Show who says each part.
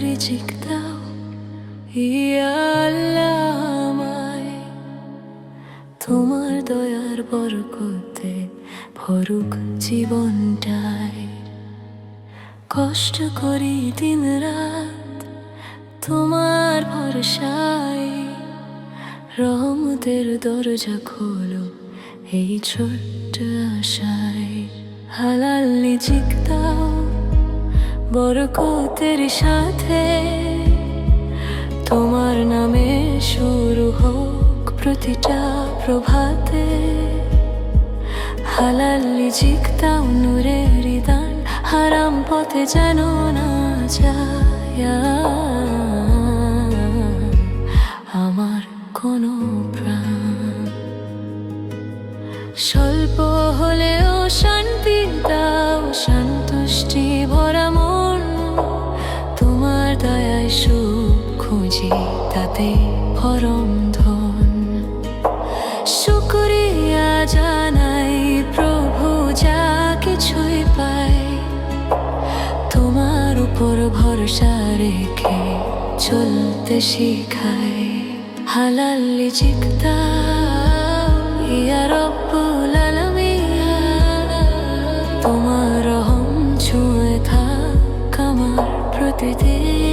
Speaker 1: রিজিক দাও ইয়া আল্লাহ আমায়, তোমার দয়ার বরকতে ভরুক জীবনটায়। কষ্ট করি দিন রাত তোমার ভরসায়, রহমতের দরজা খোলো এই ছোট্ট আশায়। হালাল রিজিক দাও বরকতের সাথে, তোমার নামে শুরু হোক প্রতিটা প্রভাতে। হালাল রিজিক দাও নূরের দান, হারাম পথে যেন না যায় আমার কোনো প্রাণ। স্বল্প হলেও শান্তি দাও, সন্তুষ্টি ভরা মন, তোমার দয়ায় সুখ খুঁজি তাতে পরম ধন। শুকরিয়া জানাই প্রভু যা কিছুই পাই, তোমার উপর ভরসা রেখে চলতে শিখাই। হালাল রিজিক দাও ইয়া রব্বুল আলামিন, তোমার রহম ছুঁয়ে থাক আমার প্রতিদিন।